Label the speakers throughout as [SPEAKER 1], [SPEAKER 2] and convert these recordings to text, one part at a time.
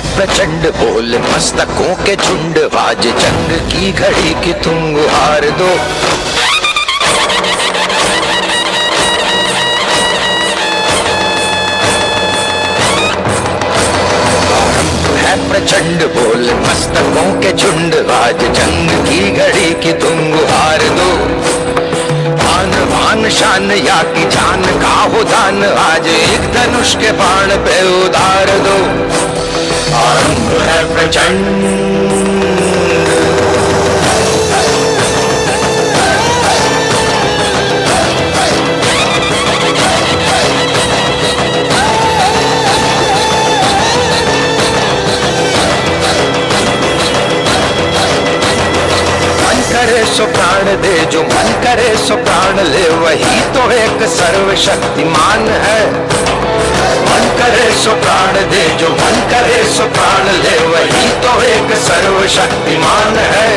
[SPEAKER 1] है प्रचंड, बोल मस्तकों के झुंड, आज जंग की घड़ी की तुम गुहार दो। है प्रचंड, बोल मस्तकों के झुंड, आज जंग की घड़ी की तुम गुहार दो। आन बान शान या की जान का हो दान, आज एक धनुष के बाण पे उतार दो। आरंभ है प्रचंड, करे सो प्राण दे, जो मन करे सो प्राण ले, वही तो एक सर्वशक्तिमान है। मन करे सो प्राण दे, जो मन करे सो प्राण ले, वही तो एक सर्वशक्तिमान है।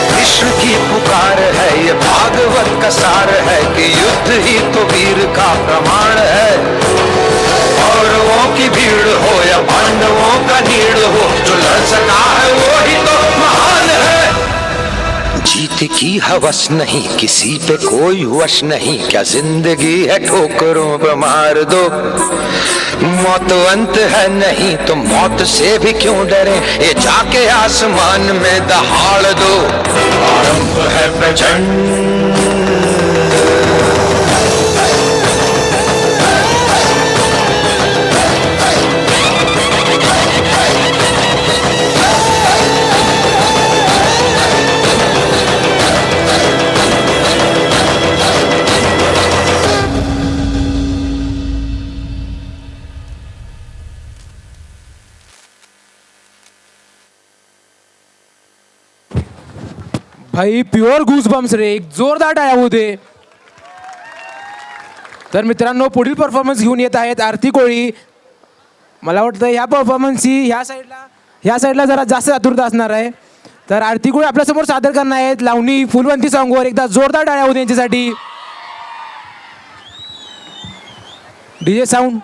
[SPEAKER 1] कृष्ण की पुकार है, ये भागवत का सार है, कि युद्ध ही तो वीर का प्रमाण है। कौरवों की भीड़ हो या पांडवों का नीड़ हो, जो लड़ सका है वो ही तो महान है। जीत की हवस नहीं, किसी पे कोई वश नहीं, क्या जिंदगी है ठोकरों पे मार दो। मौत अंत है नहीं तो मौत से भी क्यों डरे, ये जाके आसमान में दहाड़ दो। आरंभ है प्रचंड,
[SPEAKER 2] भाई प्युअर गूजबम्स रे, एक जोरदार टाळ्या होऊ दे. तर मित्रांनो, पुढील परफॉर्मन्स घेऊन येत आहेत आरती कोळी. मला वाटतं ह्या परफॉर्मन्सची ह्या साईडला जरा जास्त आतुरता असणार आहे. तर आरती कोळी आपल्यासमोर सादर करणार आहेत लावणी फुलवंती सॉंगवर. एकदा जोरदार टाळ्या होऊ दे यांच्यासाठी. DJ sound.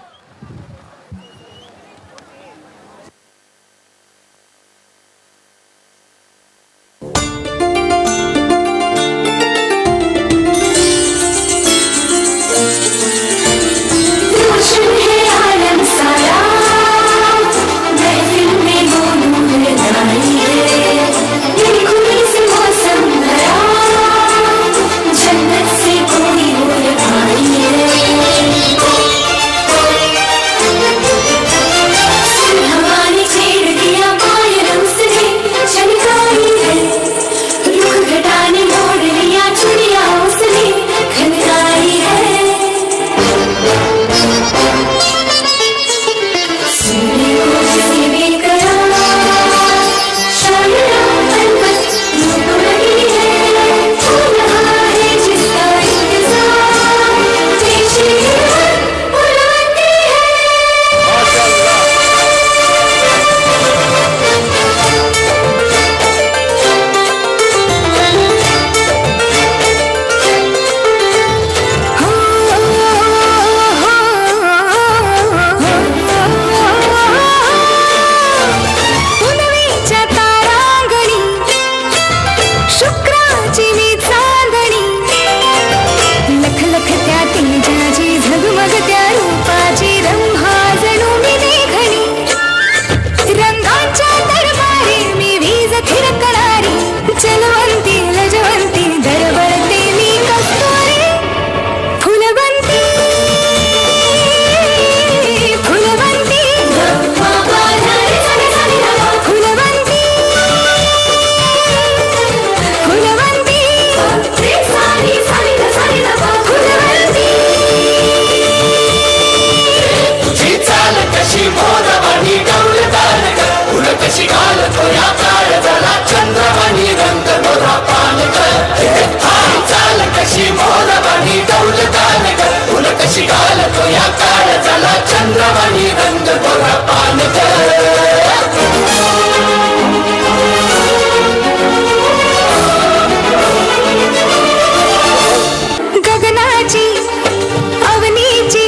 [SPEAKER 3] अवनीची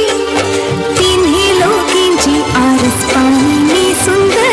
[SPEAKER 3] तिन्ही लोकींची आरस पाणी सुंदर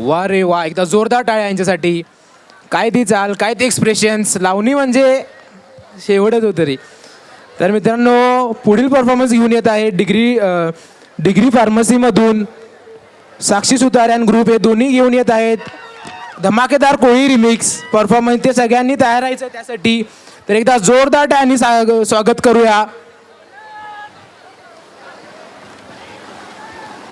[SPEAKER 2] वा रे वा, एकदा जोरदार टाळ्या यांच्यासाठी. काय ती चाल, काय ते एक्सप्रेशन्स, लावणी म्हणजे शेवटच होतं रे. तर मित्रांनो, पुढील परफॉर्मन्स घेऊन येत आहे डिग्री फार्मसीमधून साक्षी सुतार ग्रुप, हे दोन्ही घेऊन येत आहेत धमाकेदार कोळी रिमिक्स परफॉर्मन्स. ते सगळ्यांनी तयार राहायचं त्यासाठी. तर एकदा जोरदार टाळ्यांनी स्वागत करूया.